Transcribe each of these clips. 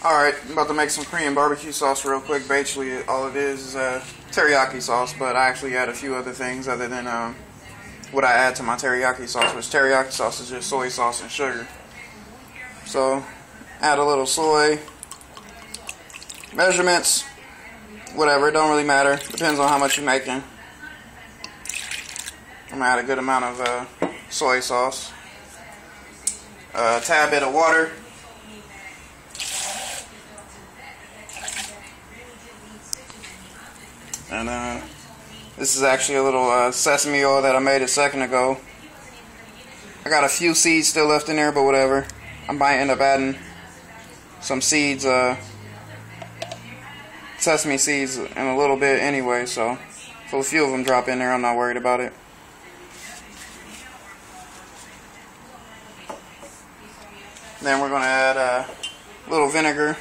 Alright, I'm about to make some Korean barbecue sauce real quick. Basically, all it is teriyaki sauce, but I actually add a few other things other than what I add to my teriyaki sauce, which teriyaki sauce is just soy sauce and sugar. So, add a little soy. Measurements, whatever, it don't really matter. Depends on how much you're making. I'm gonna add a good amount of soy sauce. A tad bit of water. And this is actually a little sesame oil that I made a second ago. I got a few seeds still left in there, but whatever. I might end up adding some seeds, sesame seeds in a little bit anyway, so if a few of them drop in there, I'm not worried about it. Then we're going to add a little vinegar,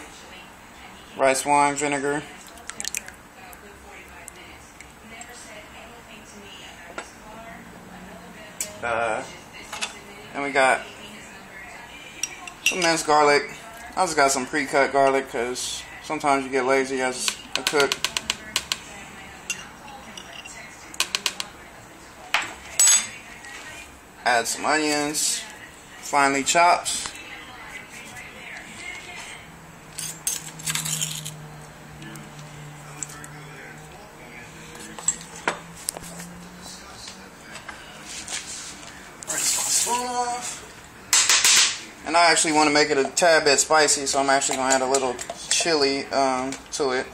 rice wine vinegar. And we got some minced garlic. I just got some pre-cut garlic because sometimes you get lazy as a cook. Add some onions, finely chopped. And I actually want to make it a tad bit spicy, so I'm actually going to add a little chili to it.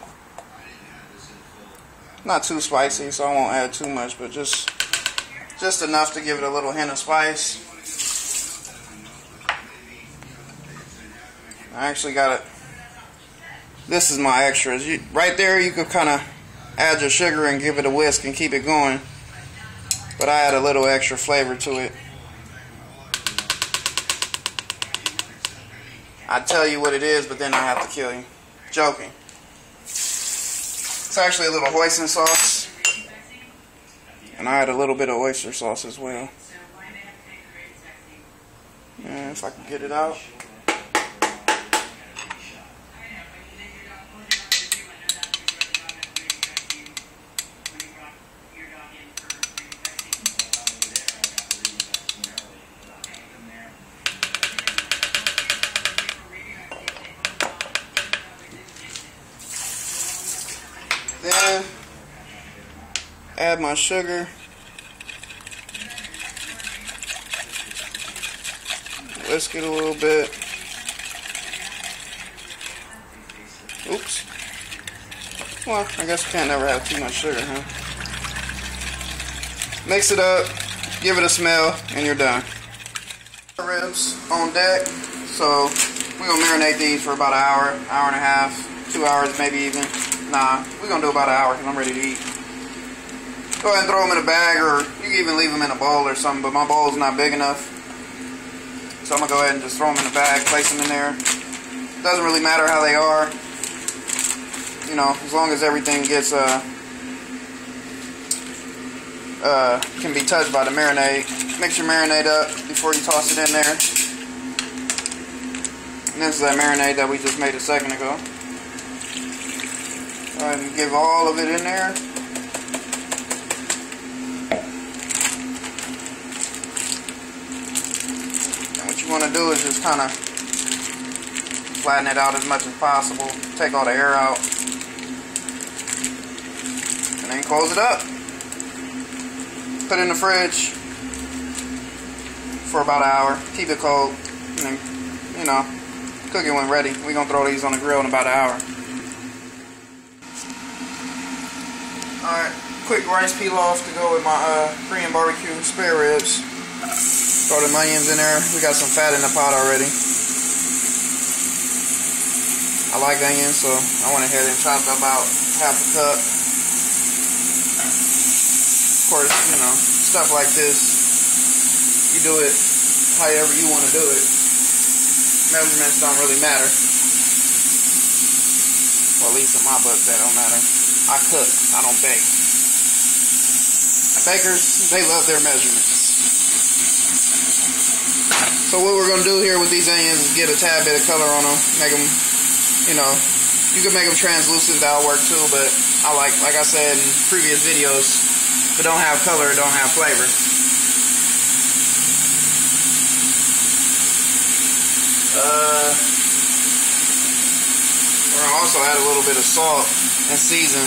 Not too spicy, so I won't add too much, but just enough to give it a little hint of spice. I actually got it. This is my extras. Right there, you could kind of add your sugar and give it a whisk and keep it going. But I add a little extra flavor to it. I'd tell you what it is, but then I have to kill you. Joking. It's actually a little hoisin sauce. And I add a little bit of oyster sauce as well. And if I can get it out. Then add my sugar. Whisk it a little bit. Oops. Well, I guess you can't never have too much sugar, huh? Mix it up, give it a smell, and you're done. Ribs on deck. So we're gonna marinate these for about an hour, hour and a half, 2 hours maybe even. Nah, we're going to do about an hour because I'm ready to eat. Go ahead and throw them in a bag, or you can even leave them in a bowl or something, but my bowl's not big enough. So I'm going to go ahead and just throw them in a bag, place them in there. Doesn't really matter how they are. You know, as long as everything gets, can be touched by the marinade. Mix your marinade up before you toss it in there. And this is that marinade that we just made a second ago. And give all of it in there. And what you want to do is just kind of flatten it out as much as possible. Take all the air out. And then close it up. Put it in the fridge for about an hour. Keep it cold. And then, you know, cook it when ready. We're going to throw these on the grill in about an hour. Alright, quick rice pilaf to go with my Korean barbecue spare ribs. Throw the onions in there. We got some fat in the pot already. I like onions, so I went ahead and chopped about half a cup. Of course, you know, stuff like this, you do it however you want to do it. Measurements don't really matter. Well, at least in my book, that don't matter. I cook, I don't bake. Bakers, they love their measurements. So what we're going to do here with these onions is get a tad bit of color on them. Make them, You know, you can make them translucent, that'll work too, but I like I said in previous videos, if it don't have color, it don't have flavor. We're gonna also add a little bit of salt and season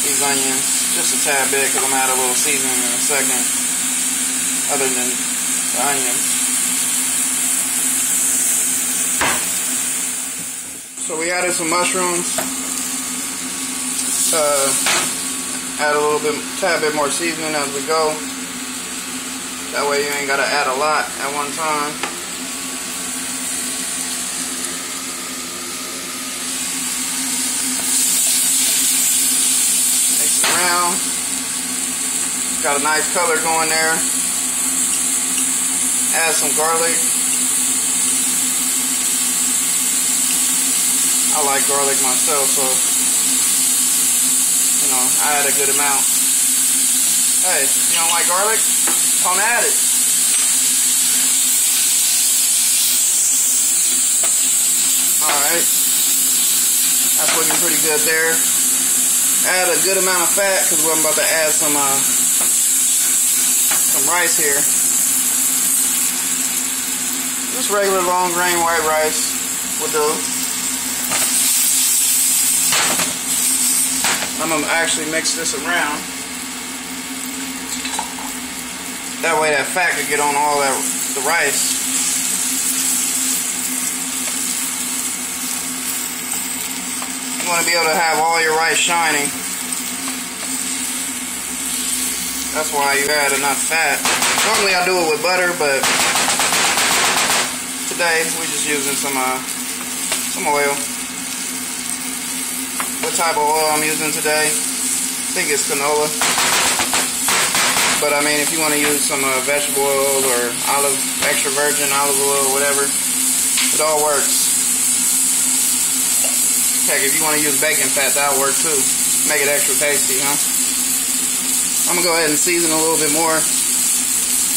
these onions, just a tad bit, because I'm gonna add a little seasoning in a second, other than the onions. So we added some mushrooms. Add a little bit, tad bit more seasoning as we go. That way you ain't gotta add a lot at one time. Mix it around. Got a nice color going there. Add some garlic. I like garlic myself, so, you know, I add a good amount. Hey, if you don't like garlic, don't add it. Alright. That's looking pretty good there. Add a good amount of fat, because I'm about to add some rice here. Just regular long grain white rice will do. I'm going to actually mix this around. That way that fat could get on all that the rice. You want to be able to have all your rice shining. That's why you add enough fat. Normally I do it with butter, but today we're just using some oil. What type of oil I'm using today? I think it's canola. But I mean, if you want to use some vegetable oil or extra virgin olive oil, whatever, it all works. Heck, if you want to use bacon fat, that'll work too. Make it extra tasty, huh? I'm gonna go ahead and season a little bit more.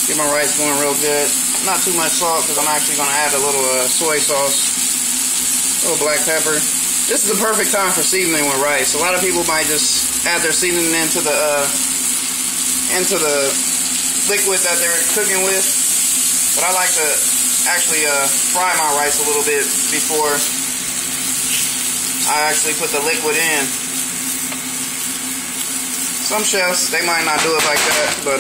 Get my rice going real good. Not too much salt, because I'm actually gonna add a little soy sauce, a little black pepper. This is the perfect time for seasoning with rice. A lot of people might just add their seasoning into the liquid that they're cooking with, but I like to actually fry my rice a little bit before I actually put the liquid in. Some chefs, they might not do it like that, but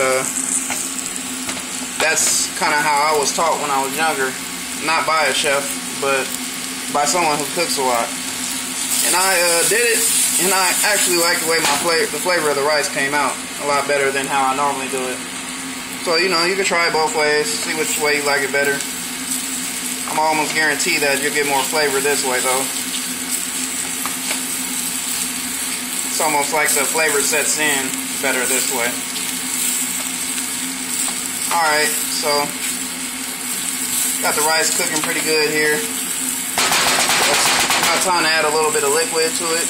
that's kind of how I was taught when I was younger. Not by a chef, but by someone who cooks a lot. And I did it, and I actually like the way the flavor of the rice came out a lot better than how I normally do it. So, you know, you can try it both ways, see which way you like it better. I'm almost guaranteed that you'll get more flavor this way, though. It's almost like the flavor sets in better this way. Alright, so got the rice cooking pretty good here. It's time to add a little bit of liquid to it.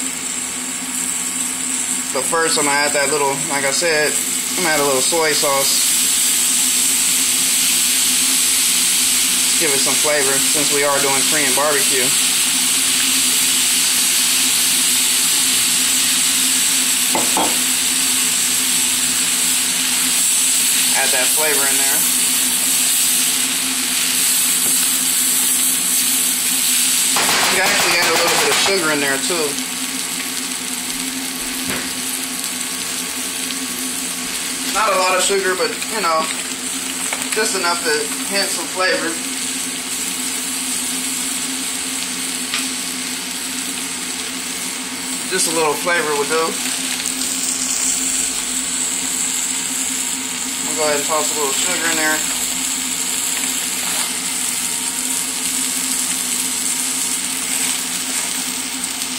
But first I'm going to add that little, like I said, I'm going to add a little soy sauce. Give it some flavor since we are doing Korean barbecue. Add that flavor in there. You can actually add a little bit of sugar in there too. Not a lot of sugar, but you know, just enough to hint some flavor. Just a little flavor would do. I'll go ahead and toss a little sugar in there.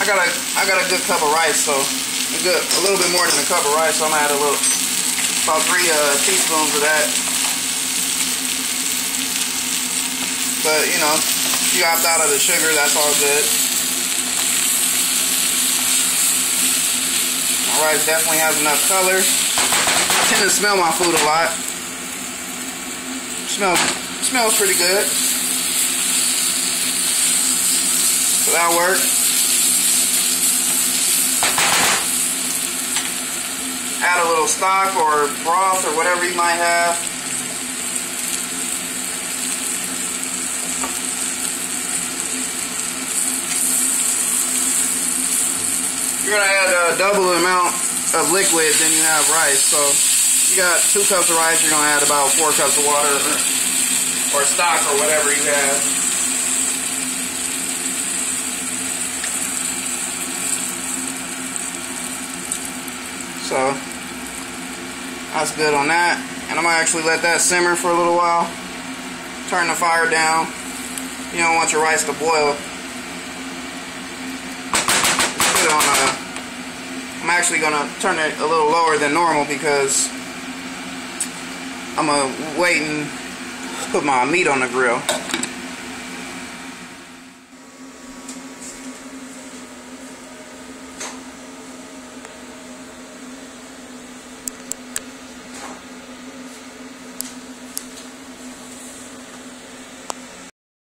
I got a good cup of rice, so a little bit more than a cup of rice, so I'm gonna add about 3 teaspoons of that. But you know, if you opt out of the sugar, that's all good. My rice definitely has enough color. I tend to smell my food a lot. Smells pretty good. So that'll work. Add a little stock or broth or whatever you might have. You're going to add double the amount of liquid than you have rice. So you got 2 cups of rice, you're going to add about 4 cups of water or stock or whatever you have. So that's good on that. And I'm going to actually let that simmer for a little while. Turn the fire down. You don't want your rice to boil. Put it on I'm actually going to turn it a little lower than normal because I'm going to wait and put my meat on the grill.